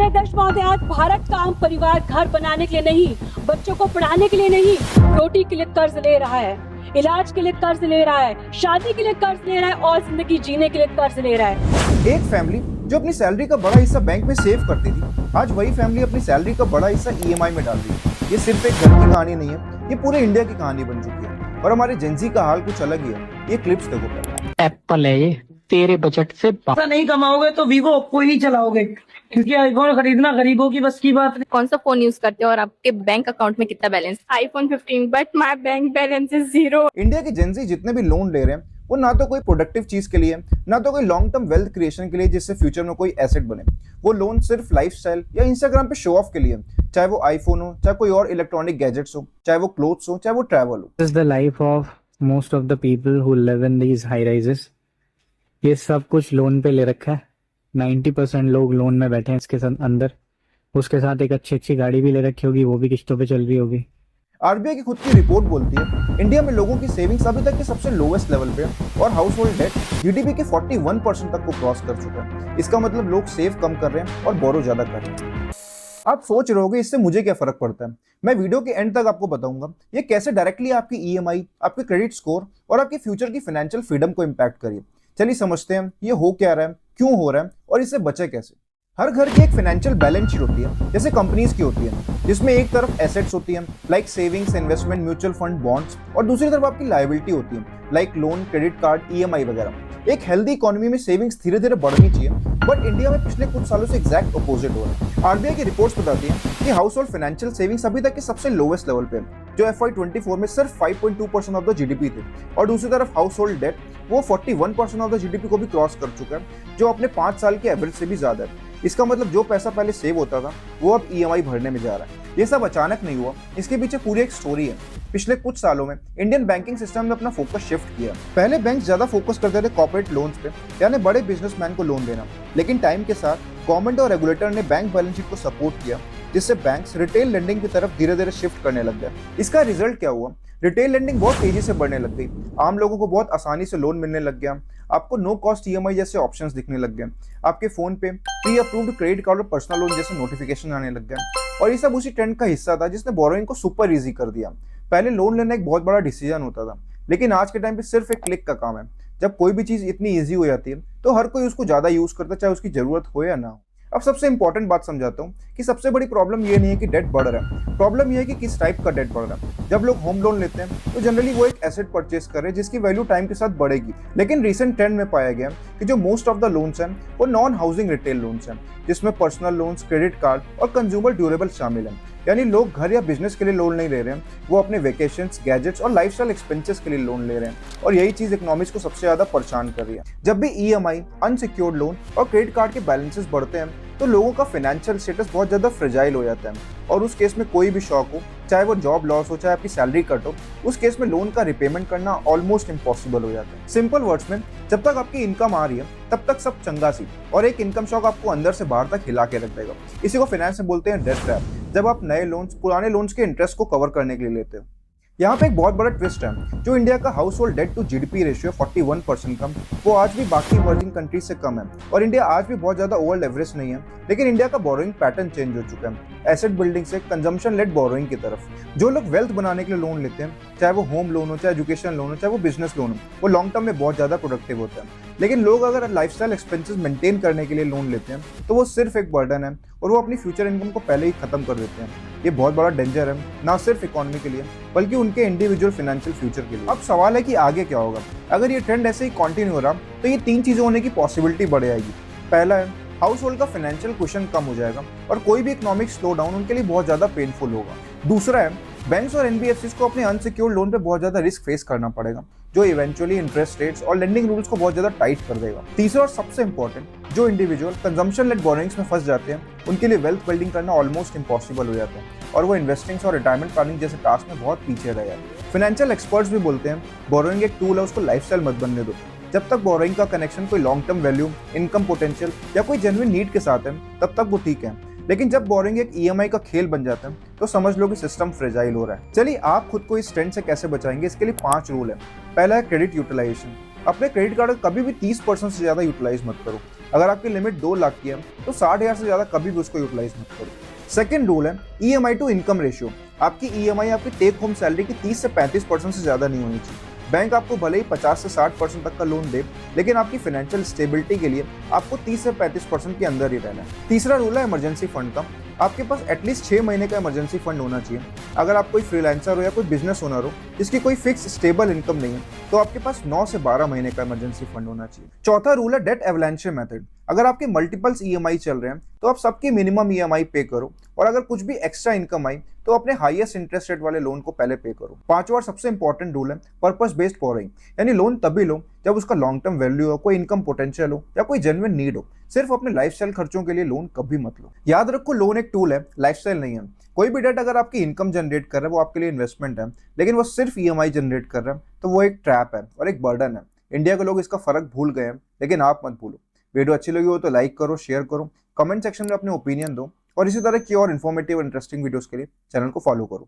अध्यक्ष महोदय, आज भारत का आम परिवार घर बनाने के लिए नहीं, बच्चों को पढ़ाने के लिए नहीं, रोटी के लिए कर्ज ले रहा है, इलाज के लिए कर्ज ले रहा है, शादी के लिए कर्ज ले रहा है और जिंदगी जीने के लिए कर्ज ले रहा है। एक फैमिली जो अपनी सैलरी का बड़ा हिस्सा बैंक में सेव करती थी, आज वही फैमिली अपनी सैलरी का बड़ा हिस्सा ईएमआई में डाल रही है। ये सिर्फ एक घर की कहानी नहीं है, ये पूरे इंडिया की कहानी बन चुकी है और हमारे जेंजी का हाल कुछ अलग ही है। ये क्लिप्स देखो पहले। एप्पल है ये, तेरे बजट से पैसा नहीं कमाओगे तो वीवो ओप्पो ही चलाओगे, क्योंकि आईफोन खरीदना गरीबों की बस की बात नहीं। कौन सा फोन यूज करते हो और आपके बैंक अकाउंट में कितना balance? iPhone 15 but my bank balance is 0। India के जेंजी जितने भी लोन ले रहे हैं वो ना तो कोई प्रोडक्टिव चीज के लिए, ना तो कोई लॉन्ग टर्म वेल्थ क्रिएशन के लिए जिससे फ्यूचर में कोई एसेट बने। वो लोन सिर्फ लाइफस्टाइल या इंस्टाग्राम पे शो ऑफ के लिए, चाहे वो आईफोन हो, चाहे कोई और इलेक्ट्रॉनिक गैजेट्स हो, चाहे वो क्लोथ्स हो, चाहे वो ट्रैवल हो। This is the life of most of the people who live in these high rises. ये सब कुछ लोन पे ले रखा है। 90% लोग लोन में बैठे हैं इसके साथ अंदर। उसके साथ एक अच्छी गाड़ी भी ले रखी होगी, वो भी किस्तों पे चल रही होगी। आरबीआई की खुद की रिपोर्ट बोलती है इंडिया में लोगों की सेविंग्स अभी तक के सबसे लोवेस्ट लेवल पे है और हाउस होल्ड डेट जीडीपी के 41% तक को क्रॉस कर चुका है। इसका मतलब लोग सेव कम कर रहे हैं और बोरो ज्यादा कर रहे हैं। आप सोच रहे होगे इससे मुझे क्या फर्क पड़ता है। मैं वीडियो के एंड तक आपको बताऊंगा ये कैसे डायरेक्टली आपकी ईएमआई, आपके क्रेडिट स्कोर और आपके फ्यूचर की फाइनेंशियल फ्रीडम को इम्पैक्ट करिए। चलिए समझते हैं ये हो क्या रहा है, क्यों हो रहा है और इससे बचे कैसे। हर घर की एक फाइनेंशियल बैलेंस शीट होती है, जैसे कंपनीज की होती है, जिसमें एक तरफ एसेट्स होती हैं like savings, investment, mutual fund, bonds, और दूसरी तरफ आपकी लायबिलिटी होती है like loan, credit card, EMI वगैरह। एक हेल्दी इकोनॉमी में सेविंग्स धीरे धीरे बढ़नी चाहिए, बट इंडिया में पिछले कुछ सालों से एग्जैक्ट अपोजिट हो रहा है। आरबीआई की रिपोर्ट्स बताती हैं कि हाउस होल्ड फाइनेंशियल सेविंग्स अभी तक के सबसे लोवेस्ट लेवल पे है, जो FY24 में सिर्फ 5.2% ऑफ द जीडीपी थे, और दूसरी तरफ हाउस होल्ड डेट वो 41% ऑफ द जीडीपी को भी क्रॉस कर चुका है, जो अपने 5 साल के एवरेज से भी ज्यादा है। इसका मतलब जो पैसा पहले सेव होता था वो अब ईएमआई भरने में जा रहा है। ये सब अचानक नहीं हुआ, इसके पीछे पूरी एक स्टोरी है। पिछले कुछ सालों में इंडियन बैंकिंग सिस्टम ने अपना फोकस शिफ्ट किया। पहले बैंक ज्यादा फोकस करते थे कॉर्पोरेट लोन्स पे, यानी बड़े बिजनेसमैन को लोन देना, लेकिन टाइम के साथ गवर्नमेंट और रेगुलेटर ने बैंक बैलेंस शीट को सपोर्ट किया, जिससे बैंक्स रिटेल लेंडिंग की तरफ धीरे धीरे शिफ्ट करने लग गए। इसका रिजल्ट क्या हुआ? रिटेल लेंडिंग बहुत तेजी से बढ़ने लग गई, आम लोगों को बहुत आसानी से लोन मिलने लग गया, आपको नो कॉस्ट ईएमआई जैसे ऑप्शंस दिखने लग गए, आपके फोन पे प्री अप्रूव्ड क्रेडिट कार्ड और पर्सनल लोन जैसे नोटिफिकेशन आने लग गए, और ये सब उसी ट्रेंड का हिस्सा था जिसने बोरोइंग को सुपर इजी कर दिया। पहले लोन लेना एक बहुत बड़ा डिसीजन होता था, लेकिन आज के टाइम पे सिर्फ एक क्लिक का काम है। जब कोई भी चीज इतनी ईजी हो जाती है तो हर कोई उसको ज्यादा यूज करता है, चाहे उसकी जरूरत हो या ना हो। अब सबसे इंपॉर्टेंट बात समझाता हूँ कि सबसे बड़ी प्रॉब्लम ये नहीं है कि डेट बढ़ रहा है, प्रॉब्लम ये है कि किस टाइप का डेट बढ़ रहा है। जब लोग होम लोन लेते हैं तो जनरली वो एक एसेट परचेस कर रहे हैं जिसकी वैल्यू टाइम के साथ बढ़ेगी, लेकिन रिसेंट ट्रेंड में पाया गया कि जो मोस्ट ऑफ द लोन्स हैं वो नॉन हाउसिंग रिटेल लोन्स हैं, जिसमें पर्सनल लोन्स, क्रेडिट कार्ड और कंज्यूमर ड्यूरेबल शामिल हैं। यानी लोग घर या बिजनेस के लिए लोन नहीं ले रहे हैं, वो अपने वेकेशंस, गैजेट्स और लाइफस्टाइल एक्सपेंसेस के लिए लोन ले रहे हैं, और यही चीज इकोनॉमिक्स को सबसे ज्यादा परेशान कर रही है। जब भी ईएमआई, अनसिक्योर्ड लोन और क्रेडिट कार्ड के बैलेंसेस बढ़ते हैं तो लोगों का फाइनेंशियल स्टेटस बहुत ज्यादा फ्रेजाइल हो जाता है, और उस केस में कोई भी शॉक हो, चाहे वो जॉब लॉस हो, चाहे आपकी सैलरी कट हो, उस केस में लोन का रिपेमेंट करना ऑलमोस्ट इम्पॉसिबल हो जाता है। सिंपल वर्ड्स में, जब तक आपकी इनकम आ रही है तब तक सब चंगा सी, और एक इनकम शॉक आपको अंदर से बाहर तक हिला के रख देगा। इसी को फाइनेंस में बोलते हैं डेट ट्रैप, जब आप नए लोन्स पुराने लोन्स के इंटरेस्ट को कवर करने के लिए लेते हो। यहाँ पे एक बहुत बड़ा ट्विस्ट है, जो इंडिया का household debt to GDP ratio 41% कम, वो आज भी बाकी इमर्जिंग कंट्रीज से कम है, और इंडिया आज भी बहुत ज्यादा ओवर लेवरेज नहीं है, लेकिन इंडिया का बोरोइंग पैटर्न चेंज हो चुका है एसेट बिल्डिंग से कंजम्पशन लेड बोरोइंग की तरफ। जो लोग वेल्थ बनाने के लिए लोन लेते हैं, चाहे वो होम लोन हो, चाहे एजुकेशन लोन हो, चाहे वो बिजनेस लोन हो, वो लॉन्ग टर्म में बहुत ज्यादा प्रोडक्टिव होता है। लेकिन लोग अगर लाइफस्टाइल एक्सपेंसेस मेंटेन करने के लिए लोन लेते हैं तो वो सिर्फ एक बर्डन है, और वो अपनी फ्यूचर इनकम को पहले ही खत्म कर देते हैं। ये बहुत बड़ा डेंजर है, ना सिर्फ इकोनॉमी के लिए बल्कि उनके इंडिविजुअल फाइनेंशियल फ्यूचर के लिए। अब सवाल है कि आगे क्या होगा। अगर ये ट्रेंड ऐसे ही कंटिन्यू हो रहा तो ये 3 चीजें होने की पॉसिबिलिटी बढ़ जाएगी। पहला है, हाउस होल्ड का फाइनेंशियल क्वेश्चन कम हो जाएगा और कोई भी इकोनॉमिक स्लो डाउन उनके लिए बहुत ज्यादा पेनफुल होगा। दूसरा है, बैंक्स और एनबीएफसीज को अपने अनसिक्योर्ड लोन पे बहुत ज्यादा रिस्क फेस करना पड़ेगा, जो इवेंचुअली इंटरेस्ट रेट्स और लेंडिंग रूल्स को बहुत ज्यादा टाइट कर देगा। तीसरा और सबसे इंपॉर्टेंट, जो इंडिविजुअल कंजम्पशन लेड बोरोइंग्स में फंस जाते हैं उनके लिए वेल्थ बिल्डिंग करना ऑलमोस्ट इम्पॉसिबल हो जाता है, और वो इन्वेस्टिंग्स और रिटायरमेंट प्लानिंग जैसे टास्क में बहुत पीछे रह जाते हैं। फाइनेंशियल एक्सपर्ट्स भी बोलते हैं बोरोइंग एक टूल है, उसको लाइफस्टाइल मत बनने दो। जब तक बोरोइंग का कनेक्शन कोई long term value, income potential या कोई जेन्युइन नीड के साथ है तब तक वो ठीक है, लेकिन जब बोरिंग एक ईएमआई का खेल बन जाता है तो समझ लो कि सिस्टम फ्रेजाइल हो रहा है। चलिए आप खुद को इस ट्रेंड से कैसे बचाएंगे, इसके लिए 5 रूल है। पहला है क्रेडिट यूटिलाइजेशन। अपने क्रेडिट कार्ड कभी भी 30% से ज्यादा यूटिलाइज मत करो। अगर आपकी लिमिट 2 लाख की है तो 60,000 से ज्यादा कभी भी उसको यूटिलाइज मत करो। सेकंड रूल है EMI टू इनकम रेशियो। आपकी EMI आपकी टेक होम सैलरी की 30 से 35% से ज्यादा नहीं होनी चाहिए। बैंक आपको भले ही 50 से 60% तक का लोन दे, लेकिन आपकी फाइनेंशियल स्टेबिलिटी के लिए आपको 30 से 35% के अंदर ही रहना है। तीसरा रूल है इमरजेंसी फंड का। आपके पास एटलीस्ट 6 महीने का इमरजेंसी फंड होना चाहिए। अगर आप कोई फ्रीलांसर हो या कोई बिजनेस ओनर हो जिसकी कोई फिक्स स्टेबल इनकम नहीं है, तो आपके पास 9 से 12 महीने का इमरजेंसी फंड होना चाहिए। चौथा रूल है डेट एवलांचे मेथड। अगर आपके मल्टीपल्स EMI चल रहे हैं तो आप सबकी मिनिमम EMI पे करो, और अगर कुछ भी एक्स्ट्रा इनकम आई तो अपने हाईएस्ट इंटरेस्ट रेट वाले लोन को पहले पे करो। पांचवा और सबसे इंपॉर्टेंट रूल है पर्पस बेस्ड बोरोइंग, यानी लोन तभी लो जब उसका लॉन्ग टर्म वैल्यू हो, कोई इनकम पोटेंशियल हो या कोई जेन्युइन नीड हो। सिर्फ अपने लाइफस्टाइल खर्चों के लिए लोन कभी मत लो। याद रखो, लोन एक टूल है, लाइफस्टाइल नहीं है। कोई भी डेट अगर आपकी इनकम जनरेट कर रहा है वो आपके लिए इन्वेस्टमेंट है, लेकिन वो सिर्फ EMI जनरेट कर रहा है तो वो एक ट्रैप है और एक बर्डन है। इंडिया के लोग इसका फर्क भूल गए हैं, लेकिन आप मत भूलो। वीडियो अच्छी लगी हो तो लाइक करो, शेयर करो, कमेंट सेक्शन में अपने ओपिनियन दो, और इसी तरह की और इन्फॉर्मेटिव और इंटरेस्टिंग वीडियोस के लिए चैनल को फॉलो करो।